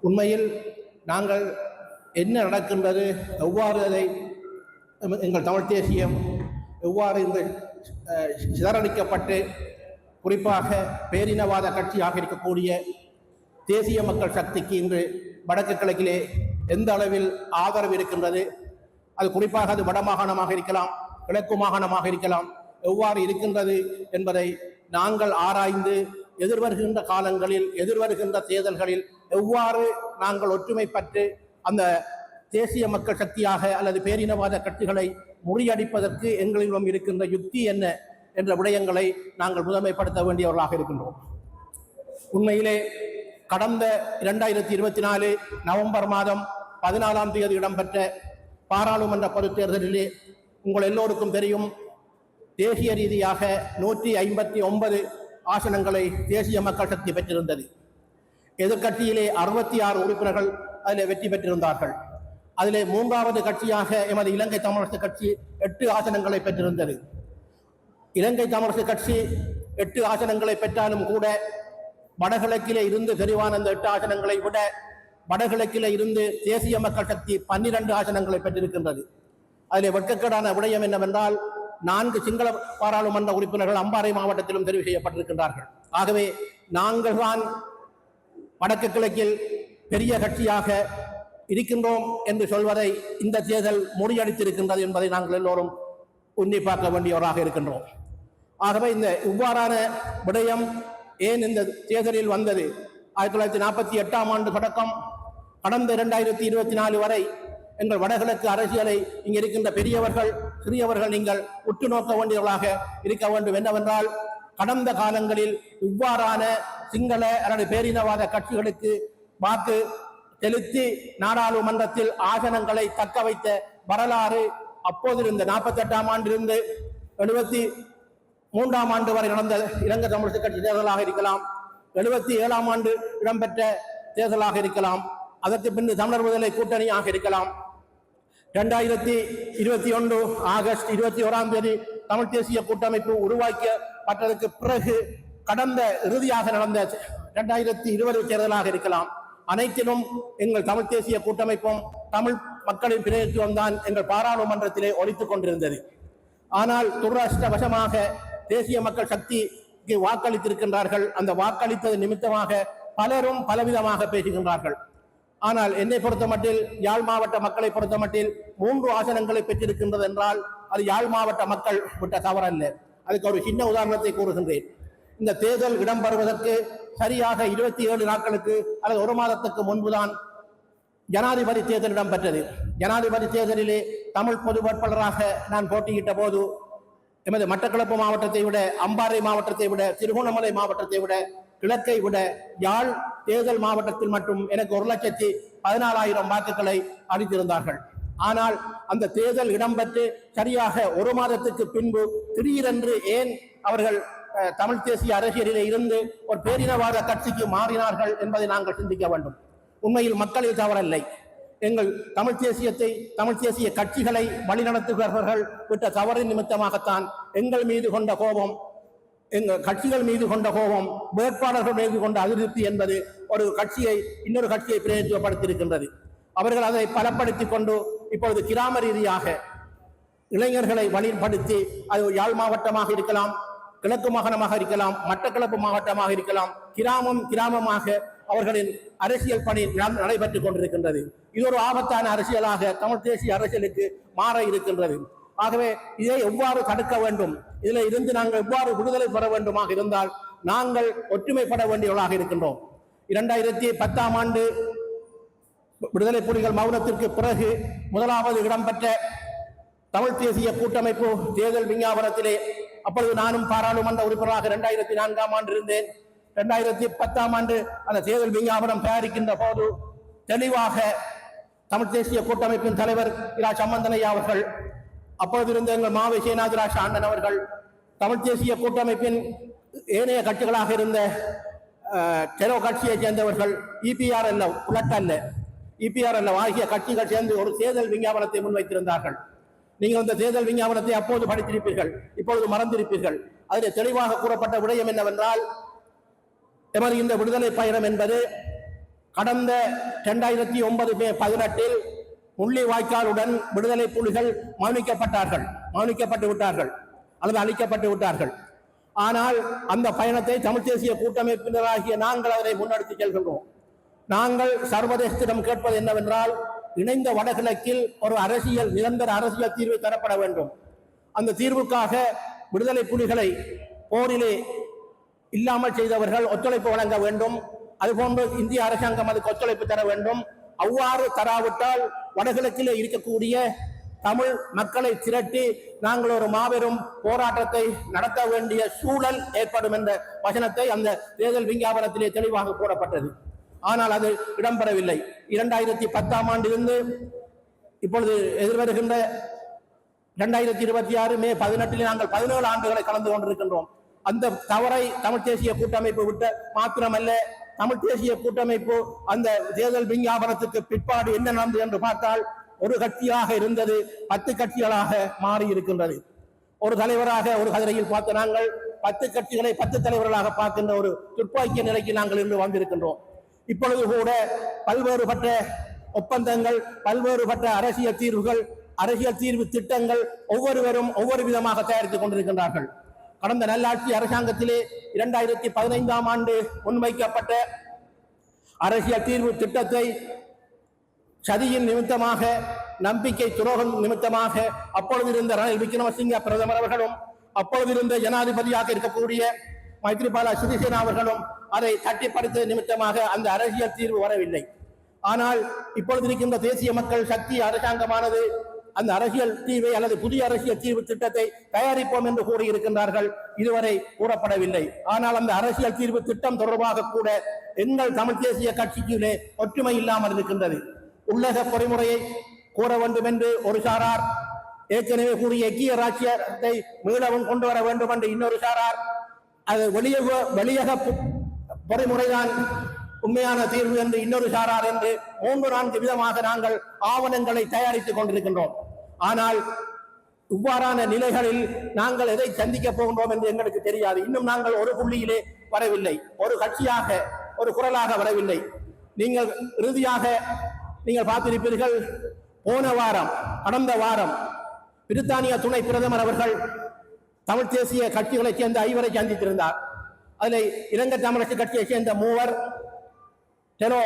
உண்மையில் நாங்கள் என்ன நடக்கின்றது, எவ்வாறு அதை எங்கள் தமிழ் தேசியம் எவ்வாறு இந்த சிதறடிக்கப்பட்டு குறிப்பாக பேரினவாத கட்சியாக இருக்கக்கூடிய தேசிய மக்கள் சக்திக்கு இன்று வடக்கு கிழக்கிலே எந்த அளவில் ஆதரவு இருக்கின்றது, அது குறிப்பாக அது வடமாகாணமாக இருக்கலாம், கிழக்கு மாகாணமாக இருக்கலாம், எவ்வாறு இருக்கின்றது என்பதை நாங்கள் ஆராய்ந்து எதிர்வருகின்ற காலங்களில் எதிர்வருகின்ற தேர்தல்களில் எவ்வாறு நாங்கள் ஒற்றுமைப்பட்டு அந்த தேசிய மக்கள் சக்தியாக அல்லது பேரினவாத கட்சிகளை முறியடிப்பதற்கு எங்களிடம் இருக்கின்ற யுக்தி என்ன என்ற விடயங்களை நாங்கள் முதன்மைப்படுத்த வேண்டியவர்களாக இருக்கின்றோம். உண்மையிலே கடந்த 2024 நவம்பர் மாதம் 14ஆம் தேதி இடம்பெற்ற பாராளுமன்ற பொதுத் தேர்தலிலே உங்கள் எல்லோருக்கும் தெரியும், தேசிய ரீதியாக 159 ஆசனங்களை தேசிய மக்கள் சக்தி பெற்றிருந்தது. எதிர்கட்சியிலே 66 உறுப்பினர்கள் அதில் வெற்றி பெற்றிருந்தார்கள். அதிலே மூன்றாவது கட்சியாக எமது இலங்கை தமிழரசு கட்சி 8 ஆசனங்களை பெற்றிருந்தது. இலங்கை தமிழரசு கட்சி 8 ஆசனங்களை பெற்றாலும் கூட வடகிழக்கிலே இருந்து தெரிவான அந்த 8 ஆசனங்களை விட வடகிழக்கிலே இருந்து தேசிய மக்கள் சக்தி 12 ஆசனங்களை பெற்றிருக்கின்றது. அதிலே வெட்கக்கேடான விடயம் என்னவென்றால் 4 சிங்கள பாராளுமன்ற உறுப்பினர்கள் அம்பாறை மாவட்டத்திலும் தெரிவு செய்யப்பட்டிருக்கின்றார்கள். ஆகவே நாங்கள் தான் வடக்கு கிழக்கில் பெரிய கட்சியாக இருக்கின்றோம் என்று சொல்வதை இந்த தேர்தல் முறியடித்திருக்கின்றது என்பதை நாங்கள் எல்லோரும் உன்னிப்பாக்க வேண்டியவராக இருக்கின்றோம். ஆகவே இந்த இவ்வாறான விடயம் ஏன் இந்த தேர்தலில் வந்தது? 1948ஆம் ஆண்டு தொடக்கம் கடந்த 2024 வரை எங்கள் வடகிழக்கு அரசியலை இங்கே இருக்கின்ற பெரியவர்கள் சிறியவர்கள் நீங்கள் உற்று நோக்க வேண்டியவர்களாக இருக்க வேண்டும். என்னவென்றால், கடந்த காலங்களில் இவ்வாறான சிங்கள அல்லது பேரினவாத கட்சிகளுக்கு வாக்கு செலுத்தி நாடாளுமன்றத்தில் ஆசனங்களை தக்க வைத்த வரலாறு அப்போதிருந்த 48ஆம் ஆண்டிலிருந்து 73ஆம் ஆண்டு வரை நடந்த இலங்கை தமிழரசு கட்சி தேர்தலாக இருக்கலாம், 77ஆம் ஆண்டு இடம்பெற்ற தேர்தலாக இருக்கலாம், அதற்கு பின்பு தமிழர் விடுதலை கூட்டணியாக இருக்கலாம். 2021 ஆகஸ்ட் 21ஆம் தேதி தமிழ் தேசிய கூட்டமைப்பு உருவாக்கப்பட்டதற்கு பிறகு கடந்த இறுதியாக நடந்த 2020 தேர்தலாக இருக்கலாம். அனைத்திலும் எங்கள் தமிழ் தேசிய கூட்டமைப்பும் தமிழ் மக்களின் பிரதிநிதித்துவம் தான் எங்கள் பாராளுமன்றத்திலே ஒலித்துக் கொண்டிருந்தது. ஆனால் துரதிர்ஷ்டவசமாக தேசிய மக்கள் சக்திக்கு வாக்களித்திருக்கின்றார்கள். அந்த வாக்களித்தது நிமித்தமாக பலரும் பலவிதமாக பேசுகின்றார்கள். ஆனால் என்னை பொறுத்த மட்டில், யாழ் மாவட்ட மக்களை பொறுத்த மட்டில் 3 ஆசனங்களை பெற்றிருக்கின்றது என்றால் அது யாழ் மாவட்ட மக்கள் விட்ட தவறல்ல. அதுக்கு ஒரு சின்ன உதாரணத்தை கூறுகின்றேன். இந்த தேர்தல் இடம்பெறுவதற்கு சரியாக 27 நாட்களுக்கு அல்லது 1 மாதத்துக்கு முன்புதான் ஜனாதிபதி தேர்தல் இடம்பெற்றது. ஜனாதிபதி தேர்தலிலே தமிழ் பொது வேட்பாளராக நான் போட்டியிட்ட போது எமது மட்டக்களப்பு மாவட்டத்தை விட, அம்பாறை மாவட்டத்தை விட, திருகோணமலை மாவட்டத்தை விட, கிழக்கை விட யாழ் தேர்தல் மாவட்டத்தில் மட்டும் எனக்கு 1,14,000 வாக்குகளை அளித்திருந்தார்கள். ஆனால் அந்த தேர்தல் இடம்பெற்று சரியாக 1 மாதத்துக்கு பின்பு திடீரென்று ஏன் அவர்கள் தமிழ் தேசிய அரசியலிலே இருந்து ஒரு பேரினவாத கட்சிக்கு மாறினார்கள் என்பதை நாங்கள் சிந்திக்க வேண்டும். உண்மையில் மக்களில் தவறில்லை. எங்கள் தமிழ் தேசியத்தை, தமிழ் தேசிய கட்சிகளை வழிநடத்துகிறவர்கள் விட்ட தவறின் நிமித்தமாகத்தான் எங்கள் மீது கொண்ட கோபம், எங்கள் கட்சிகள் மீது கொண்ட கோபம், வேட்பாளர்கள் மீது கொண்ட அதிருப்தி என்பது ஒரு கட்சியை இன்னொரு கட்சியை பிரதிநிதித்துவப்படுத்தியிருக்கின்றது. அவர்கள் அதை பலப்படுத்திக் கொண்டு இப்பொழுது கிராம ரீதியாக இளைஞர்களை வழிபடுத்தி, அது யாழ் மாவட்டமாக இருக்கலாம், கிழக்கு மாகாணமாக இருக்கலாம், மட்டக்களப்பு மாவட்டமாக இருக்கலாம், கிராமமாக அவர்களின் அரசியல் பணி நடைபெற்றுக் கொண்டிருக்கின்றது. இது ஒரு ஆபத்தான அரசியலாக தமிழ் தேசிய அரசியலுக்கு மாற இருக்கின்றது. ஆகவே இதை எவ்வாறு தடுக்க வேண்டும், இதில் இருந்து நாங்கள் எவ்வாறு விடுதலை பெற வேண்டுமாக இருந்தால் நாங்கள் ஒற்றுமைப்பட வேண்டியவர்களாக இருக்கின்றோம். 2010ஆம் ஆண்டு விடுதலை புலிகள் மௌனத்திற்கு பிறகு முதலாவது இடம்பெற்ற தமிழ் தேசிய கூட்டமைப்பு தேர்தல் விஞ்ஞாபனத்திலே, அப்பொழுது நானும் பாராளுமன்ற உறுப்பினராக 2004ஆம் ஆண்டு இருந்தேன். 2010ஆம் ஆண்டு அந்த தேர்தல் விஞ்ஞாபனம் தயாரிக்கின்ற போது தெளிவாக தமிழ் தேசிய கூட்டமைப்பின் தலைவர் இரா சம்பந்தனையா அவர்கள், அப்பொழுது இருந்த எங்கள் மாவை சேனாதிராஷ அண்ணன் அவர்கள், தமிழ் தேசிய கூட்டமைப்பின் ஏனைய கட்சிகளாக இருந்த டெரோ கட்சியை சேர்ந்தவர்கள், இபிஆர் அல்ல, புலட் அல்ல, இபிஆர் அல்ல ஆகிய கட்சிகள் சேர்ந்து ஒரு தேர்தல் விஞ்ஞாபனத்தை முன்வைத்திருந்தார்கள். நீங்கள் அந்த தேர்தல் விஞ்ஞாபனத்தை அப்போது படித்திருப்பீர்கள், இப்பொழுது மறந்திருப்பீர்கள். அதில் தெளிவாக கூறப்பட்ட விடயம் என்னவென்றால், எமது இந்த விடுதலை பயணம் என்பது கடந்த 2009 மே 18 முள்ளிவாய்க்காலுடன் விடுதலை புலிகள் மௌனிக்கப்பட்டு விட்டார்கள் அல்லது அழிக்கப்பட்டு விட்டார்கள். ஆனால் அந்த பயணத்தை தமிழ் தேசிய கூட்டமைப்பினராகிய நாங்கள் அதனை முன்னெடுத்து செல்கின்றோம். நாங்கள் சர்வதேசத்திடம் கேட்பது என்னவென்றால், இணைந்த வடகிழக்கில் ஒரு நிரந்தர அரசியல் தீர்வு தரப்பட வேண்டும். அந்த தீர்வுக்காக விடுதலை புலிகளை போரிலே இல்லாமல் செய்தவர்கள் ஒத்துழைப்பு வழங்க வேண்டும். அதுபோன்று இந்திய அரசாங்கம் அதுக்கு ஒத்துழைப்பு தர வேண்டும். அவ்வாறு தராவிட்டால் வடகிழக்கிலே இருக்கக்கூடிய தமிழ் மக்களை திரட்டி நாங்கள் ஒரு மாபெரும் போராட்டத்தை நடத்த வேண்டிய சூழல் ஏற்படும் என்ற வசனத்தை அந்த தேர்தல் விஞ்ஞாபனத்திலே தெளிவாக போடப்பட்டது. ஆனால் அது இடம்பெறவில்லை. 2010 ஆண்டிலிருந்து இப்பொழுது எதிர்வருகின்ற 2026 மே 18 நாங்கள் 17 ஆண்டுகளை கலந்து கொண்டிருக்கின்றோம். அந்த தவறை தமிழ் தேசிய கூட்டமைப்பு விட்ட மாத்திரமல்ல, தமிழ் தேசிய கூட்டமைப்பு அந்த தேர்தல் விஞ்ஞாபனத்துக்கு பிற்பாடு என்ன நடந்தது என்று பார்த்தால், ஒரு கட்சியாக இருந்தது 10 கட்சிகளாக மாறி இருக்கின்றது. ஒரு தலைவராக ஒரு கதிரையில் பார்த்த நாங்கள் 10 கட்சிகளை 10 தலைவர்களாக பார்க்கின்ற ஒரு துப்பாக்கிய நிலைக்கு நாங்கள் இன்று வந்திருக்கின்றோம். இப்பொழுது கூட பல்வேறுபட்ட ஒப்பந்தங்கள், பல்வேறுபட்ட அரசியல் தீர்வு திட்டங்கள் ஒவ்வொருவரும் ஒவ்வொரு விதமாக தயாரித்துக் கொண்டிருக்கின்றார்கள். கடந்த நல்லாட்சி அரசாங்கத்திலே 2015 ஆண்டு முன்வைக்கப்பட்ட அரசியல் தீர்வு திட்டத்தை சதியின் நிமித்தமாக, நம்பிக்கை துரோகம் நிமித்தமாக அப்பொழுது இருந்த ரணில் விக்ரமசிங்க பிரதமர் அவர்களும் அப்பொழுது இருந்த ஜனாதிபதியாக இருக்கக்கூடிய மைத்ரிபால சிறிசேனா அவர்களும் அதை தட்டிப்படுத்த நிமித்தமாக அந்த அரசியல் தீர்வு வரவில்லை. ஆனால் இப்பொழுது இருக்கின்ற தேசிய மக்கள் சக்தி அரசாங்கமானது அந்த அரசியல் தீர்வை அல்லது புதிய அரசியல் தீர்வு திட்டத்தை தயாரிப்போம் என்று கூறியிருக்கின்றார்கள். இதுவரை கூறப்படவில்லை. ஆனால் அந்த அரசியல் தீர்வு திட்டம் தொடர்பாக கூட எங்கள் தமிழ் தேசிய கட்சிக்குள்ளே ஒற்றுமை இல்லாமல் இருக்கின்றது. உள்ளக பொறிமுறையை கூற வேண்டும் என்று ஒரு சாரார், ஏற்கனவே கூறிய ஐக்கிய ராஜ்யத்தை மீளவும் கொண்டு வர வேண்டும் என்று இன்னொரு சாரார், அது வெளியக பொறிமுறைதான் உண்மையான தீர்வு என்று இன்னொரு சாரார் என்று 3-4 விதமாக நாங்கள் ஆவணங்களை தயாரித்துக் கொண்டிருக்கின்றோம். ஆனால் இவ்வாறான நிலைகளில் நாங்கள் எதை சந்திக்க போகின்றோம் என்று எங்களுக்கு தெரியாது. இன்னும் நாங்கள் ஒரு புள்ளியிலே வரவில்லை, ஒரு கட்சியாக, ஒரு குரலாக வரவில்லை. நீங்கள் இறுதியாக நீங்கள் பார்த்திருப்பீர்கள், கடந்த வாரம் பிரித்தானிய துணை பிரதமர் அவர்கள் தமிழ் தேசிய கட்சிகளைச் சேர்ந்த 5 சந்தித்திருந்தார். அதில் இலங்கை தமிழக கட்சியைச் சேர்ந்த 3, டெலோ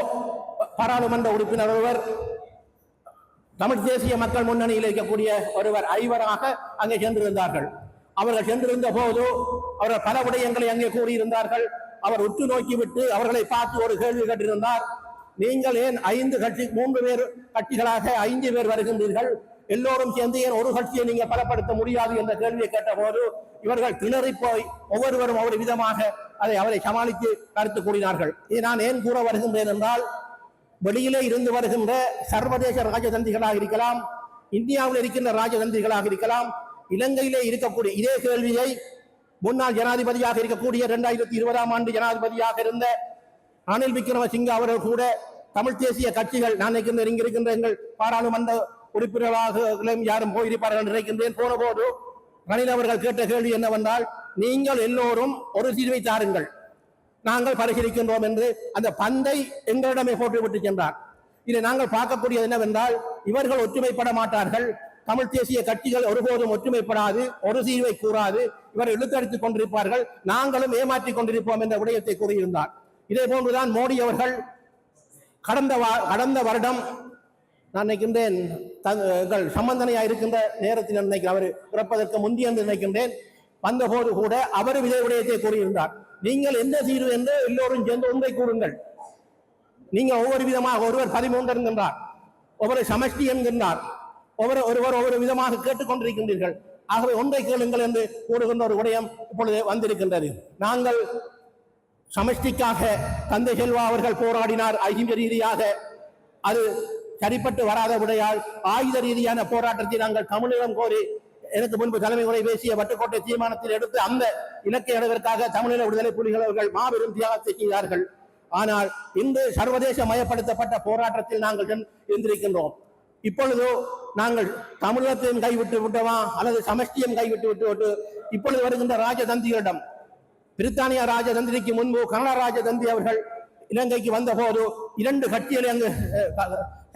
பாராளுமன்ற உறுப்பினர் ஒருவர், தமிழ் தேசிய மக்கள் முன்னணியில் இருக்கக்கூடிய ஒருவர், 5 அங்கே சென்றிருந்தார்கள். அவர்கள் சென்றிருந்த போது அவர்கள் பல விடயங்களை அங்கே கூறியிருந்தார்கள். அவர் உற்று நோக்கிவிட்டு அவர்களை பார்த்து ஒரு கேள்வி கேட்டிருந்தார். நீங்கள் ஏன் 3 பேர் கட்சிகளாக 5 பேர் வருகின்றீர்கள்? எல்லோரும் சேர்ந்து ஏன் ஒரு கட்சியை நீங்க பலப்படுத்த முடியாது என்ற கேள்வியை கேட்ட போது இவர்கள் திணறி போய் ஒவ்வொருவரும் ஒவ்வொரு விதமாக அவரை சமாளித்து கருத்து கூறினார்கள். இதை நான் ஏன் கூற வருகின்றேன் என்றால், வெளியிலே இருந்து வருகின்ற சர்வதேச ராஜதந்திரிகளாக இருக்கலாம், இந்தியாவில் இருக்கின்ற ராஜதந்திரிகளாக இருக்கலாம், இலங்கையிலே இருக்கக்கூடிய இதே கேள்வியை முன்னாள் ஜனாதிபதியாக இருக்கக்கூடிய 2020 ஆண்டு ஜனாதிபதியாக இருந்த ரணில் விக்ரமசிங்க அவர்கள் கூட தமிழ் தேசிய கட்சிகள், நான் இங்க இருக்கின்ற எங்கள் பாராளுமன்ற உறுப்பினராக யாரும் போயிருப்பார்கள் என்று நினைக்கின்றேன். போன போது ரணில் அவர்கள் கேட்ட கேள்வி என்னவென்றால், நீங்கள் எல்லோரும் ஒரு தீர்வை தாருங்கள், நாங்கள் பரிசீலிக்கின்றோம் என்று அந்த பந்தை எங்களிடமே போட்டுவிட்டு சென்றார். இதை நாங்கள் பார்க்கக்கூடியது என்னவென்றால், இவர்கள் ஒற்றுமைப்பட மாட்டார்கள், தமிழ் தேசிய கட்சிகள் ஒருபோதும் ஒற்றுமைப்படாது, ஒரு தீர்வை கூறாது, இவரை இழுத்தடித்துக் கொண்டிருப்பார்கள், நாங்களும் ஏமாற்றிக் கொண்டிருப்போம் என்ற விடயத்தை கூறியிருந்தார். இதே போன்றுதான் மோடி அவர்கள் கடந்த வருடம், நான் நினைக்கின்றேன் சம்பந்தனையா இருக்கின்ற நேரத்தில் நினைக்கிறேன், அவர் பிறப்பதற்கு முந்தைய என்று நினைக்கின்றேன், வந்தபோது கூட அவர் இதே விடயத்தை கூறியிருந்தார். நீங்கள் எந்த தீர்வு என்று எல்லோரும் சேர்ந்து ஒன்றை கூறுங்கள். நீங்க ஒவ்வொரு விதமாக, ஒருவர் 13 என்கின்றார், ஒவ்வொரு சமஷ்டி என்கின்றார், ஒருவர் ஒவ்வொரு விதமாக கேட்டுக்கொண்டிருக்கின்றீர்கள். ஆகவே ஒன்றை கேளுங்கள் என்று கூறுகின்ற ஒரு விடயம் இப்பொழுது வந்திருக்கின்றது. நாங்கள் சமஷ்டிக்காக தந்தை செல்வா அவர்கள் போராடினார் ஐக்கிய ரீதியாக. அது சரிப்பட்டு வராத விடையால் ஆயுத ரீதியான போராட்டத்தை நாங்கள் தமிழீழம் கோரி எனக்கு முன்பு தலைமை உரை பேசிய வட்டுக்கோட்டை தீர்மானத்தில் எடுத்து அந்த இலக்கை அடைவதற்காக தமிழீழ விடுதலை புலிகள் அவர்கள் மாபெரும் தியாகத்தை செய்தார்கள். ஆனால் இன்று சர்வதேச மயப்படுத்தப்பட்ட போராட்டத்தில் நாங்கள் இருந்திருக்கின்றோம். இப்பொழுதோ நாங்கள் தமிழகத்தையும் கைவிட்டு விட்டோமா அல்லது சமஷ்டியும் கைவிட்டு விட்டு இப்பொழுது வருகின்ற ராஜதந்திரிகளிடம், பிரித்தானிய ராஜதந்திரிக்கு முன்பு கனடா ராஜதந்திரி அவர்கள் இலங்கைக்கு வந்த போது 2 கட்சிகளை அங்கு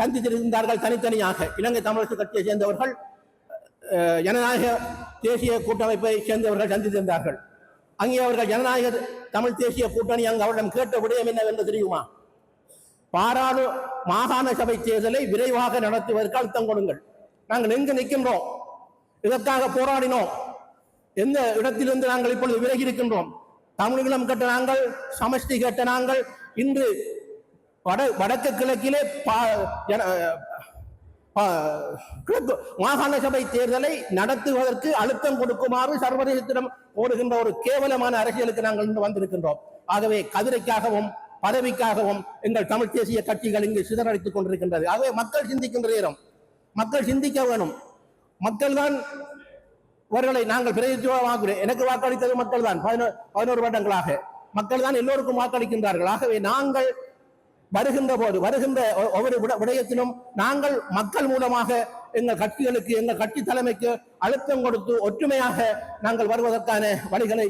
சந்தித்திருந்தார்கள் தனித்தனியாக. இலங்கை தமிழரசு கட்சியை சேர்ந்தவர்கள் ஜனநாயக தேசிய கூட்டமைப்பை சேர்ந்தவர்கள் சந்தித்திருந்தார்கள். அங்கே அவர்கள் ஜனநாயக தமிழ் தேசிய கூட்டணி அங்கு அவரிடம் கேட்ட விடயம் என்னவென்று தெரியுமா? மாகாண சபை தேர்தலை விரைவாக நடத்துவதற்கு அழுத்தம் கொடுங்கள். நாங்கள் எங்கு நிற்கின்றோம்? இதற்காக போராடினோம். எந்த இடத்திலிருந்து நாங்கள் இப்பொழுது விலகி இருக்கின்றோம்? தமிழீழம் கேட்ட நாங்கள், சமஷ்டி கேட்ட நாங்கள் இன்று வடக்கு கிழக்கிலே மாகாண சபை தேர்தலை நடத்துவதற்கு அழுத்தம் கொடுக்குமாறு சர்வதேசத்திடம் ஓடுகின்ற ஒரு கேவலமான அரசியலுக்கு நாங்கள் இன்று வந்திருக்கின்றோம். ஆகவே கதிரைக்காகவும் பதவிக்காகவும் எங்கள் தமிழ் தேசிய கட்சிகள் இங்கு சிதறடித்துக் கொண்டிருக்கின்றது. ஆகவே மக்கள் சிந்திக்கின்ற நேரம், மக்கள் சிந்திக்க வேணும். மக்கள் தான் அவர்களை நாங்கள் பிரதித்துவமாக்குகிறேன். எனக்கு வாக்களித்தது மக்கள் தான். 11 வருடங்களாக மக்கள் தான் எல்லோருக்கும் வாக்களிக்கின்றார்கள். ஆகவே நாங்கள் வருகின்ற ஒவ்வொரு விடயத்திலும் நாங்கள் மக்கள் மூலமாக எங்கள் கட்சிகளுக்கு, எங்கள் கட்சி தலைமைக்கு அழுத்தம் கொடுத்து ஒற்றுமையாக நாங்கள் வருவதற்கான வழிகளை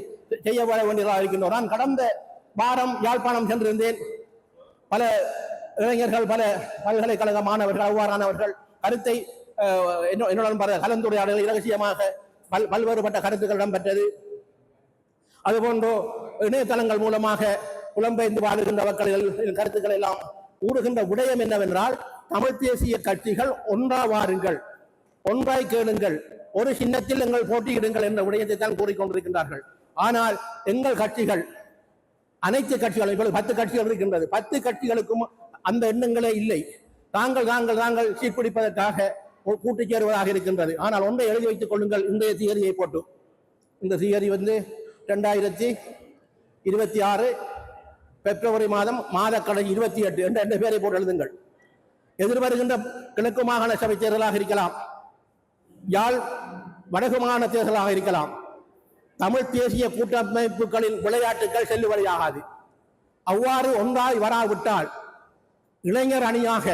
செய்ய வேண்டியதாக இருக்கின்றோம். நான் கடந்த வாரம் யாழ்ப்பாணம் சென்றிருந்தேன். பல இளைஞர்கள், பல பல்கலைக்கழக மாணவர்கள், அவ்வாறானவர்கள் கருத்தை என்னுடன் கலந்துரையாடல்கள் இரகசியமாக பல்வேறுபட்ட கருத்துக்கள் இடம்பெற்றது. அதுபோன்று இணையதளங்கள் மூலமாக புலம்பெயர்ந்து வாழுகின்ற மக்களின் கருத்துக்கள் எல்லாம் கூறுகின்ற விடயம் என்னவென்றால், தமிழ் தேசிய கட்சிகள் ஒன்றாவாருங்கள், ஒன்றாய் கேளுங்கள், ஒரு சின்னத்தில் எங்கள் போட்டியிடுங்கள் என்ற விடயத்தை தான் கூறிக்கொண்டிருக்கின்றார்கள். ஆனால் எங்கள் கட்சிகள், அனைத்து கட்சிகளும், இப்பொழுது 10 கட்சிகள் இருக்கின்றது, 10 கட்சிகளுக்கும் அந்த எண்ணங்களே இல்லை. தாங்கள் சீர்பிடிப்பதற்காக கூட்டு சேருவதாக இருக்கின்றது. ஆனால் ஒன்றை எழுதி வைத்துக் கொள்ளுங்கள், இன்றைய தியரியை போட்டு. இந்த தியரி 2026 பிப்ரவரி மாதக்கடை 28 என்ற பேரை போட்டு எழுதுங்கள். எதிர்வருகின்ற கிழக்கு மாகாண சபை தேர்தலாக இருக்கலாம், யாழ் வடக்கு மாகாண தேர்தலாக இருக்கலாம். தமிழ் தேசிய கூட்டமைப்புகளின் விளையாட்டுகள் செல்லுபடியாகாது. அவ்வாறு ஒன்றாய் வராவிட்டால் இளைஞர் அணியாக,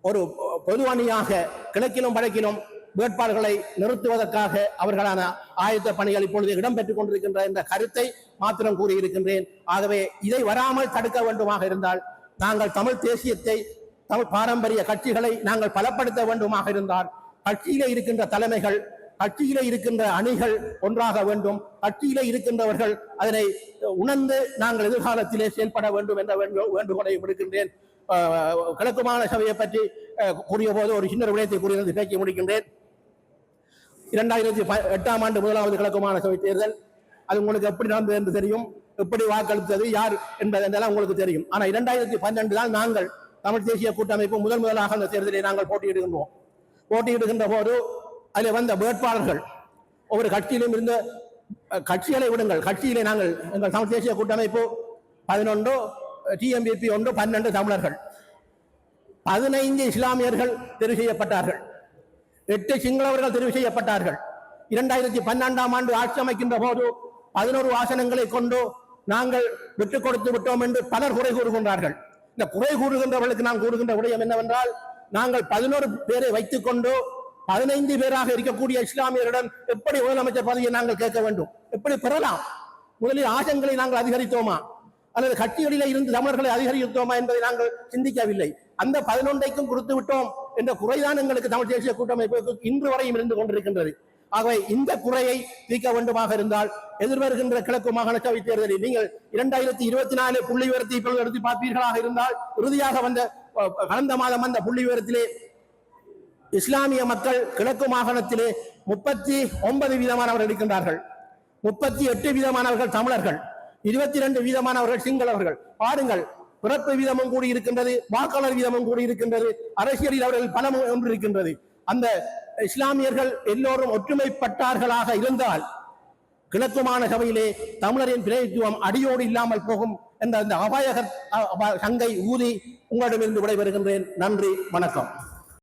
ஒரு பொது அணியாக கிழக்கிலும் வடக்கிலும் வேட்பாளர்களை நிறுத்துவதற்காக அவர்களான ஆயத்த பணிகள் இப்பொழுது இடம்பெற்றுக் கொண்டிருக்கின்ற என்ற கருத்தை மாத்திரம் கூறியிருக்கின்றேன். ஆகவே இதை வராமல் தடுக்க வேண்டுமாக இருந்தால், நாங்கள் தமிழ் தேசியத்தை, தமிழ் பாரம்பரிய கட்சிகளை நாங்கள் பலப்படுத்த வேண்டுமாக இருந்தால், கட்சியிலே இருக்கின்ற தலைமைகள், கட்சியிலே இருக்கின்ற அணிகள் ஒன்றாக வேண்டும். கட்சியிலே இருக்கின்றவர்கள் அதனை உணர்ந்து நாங்கள் எதிர்காலத்திலே செயல்பட வேண்டும் என்ற வேண்டுகோளை விடுக்கின்றேன். கிழக்கு மாகாண சபையை பற்றி கூறிய போது ஒரு சின்ன விடயத்தை கூறியது பேச்சு முடிக்கின்றேன். 2008ஆம் ஆண்டு 1வது கிழக்கு மாகாண சபை தேர்தல், அது உங்களுக்கு எப்படி நடந்தது என்று தெரியும், எப்படி வாக்களித்தது யார் என்பதெல்லாம் உங்களுக்கு தெரியும். ஆனால் 2012 தான் நாங்கள் தமிழ் தேசிய கூட்டமைப்பு முதலாக அந்த தேர்தலை நாங்கள் போட்டியிடுகின்ற போது அதில் வந்த வேட்பாளர்கள் ஒவ்வொரு கட்சியிலும் இருந்த, கட்சிகளை விடுங்கள், கட்சியிலே நாங்கள் எங்கள் தமிழ் தேசிய கூட்டமைப்பு 11, TMPP 1, 12 தமிழர்கள், 15 இஸ்லாமியர்கள் தெரிவு செய்யப்பட்டார்கள், 8 சிங்களவர்கள் தெரிவு செய்யப்பட்டார்கள். 2012ஆம் ஆண்டு ஆட்சி அமைக்கின்ற போது 11 ஆசனங்களை கொண்டு நாங்கள் விட்டுக் கொடுத்து விட்டோம் என்று பலர் குறை கூறுகின்றார்கள். இந்த குறை கூறுகின்றவர்களுக்கு நான் கூறுகின்ற விடயம் என்னவென்றால், நாங்கள் 11 பேரை வைத்துக் கொண்டு 15 பேராக இருக்கக்கூடிய இஸ்லாமியரிடம் எப்படி முதலமைச்சர் பதவியை நாங்கள் கேட்க வேண்டும்? எப்படி பெறலாம்? முதலில் ஆசனங்களை நாங்கள் அதிகரித்தோமா அல்லது கட்சிகளிலே இருந்து தமிழர்களை அதிகரித்தோமா என்பதை நாங்கள் சிந்திக்கவில்லை. அந்த 11ஐக்கும் கொடுத்து விட்டோம் என்ற குறைதான் எங்களுக்கு தமிழ் தேசிய கூட்டமைப்புக்கு இன்று வரையும் இருந்து கொண்டிருக்கின்றது. ஆகவே இந்த குறையை தீர்க்க வேண்டுமாக இருந்தால், எதிர்வருகின்ற கிழக்கு மாகாண சபை தேர்தலில் நீங்கள் 2024 புள்ளி விவரத்தை இப்பொழுது எடுத்து பார்ப்பீர்களாக இருந்தால், இறுதியாக கடந்த மாதம் வந்த புள்ளி விவரத்திலே இஸ்லாமிய மக்கள் கிழக்கு மாகாணத்திலே 39% இருக்கின்றார்கள். 38% தமிழர்கள், 22% சிங்களவர்கள். பாருங்கள், பிறப்பு வீதமும் கூடியிருக்கின்றது, வாக்காளர் வீதமும் கூடியிருக்கின்றது, அரசியலில் அவர்கள் பலம் ஒன்று இருக்கின்றது. அந்த இஸ்லாமியர்கள் எல்லோரும் ஒற்றுமைப்பட்டார்களாக இருந்தால் கிழக்கு மாகாண சபையிலே தமிழரின் பிரதித்துவம் அடியோடு இல்லாமல் போகும் என்ற அந்த அபாயகர் சங்கை ஊதி உங்களிடமிருந்து விடைபெறுகின்றேன். நன்றி, வணக்கம்.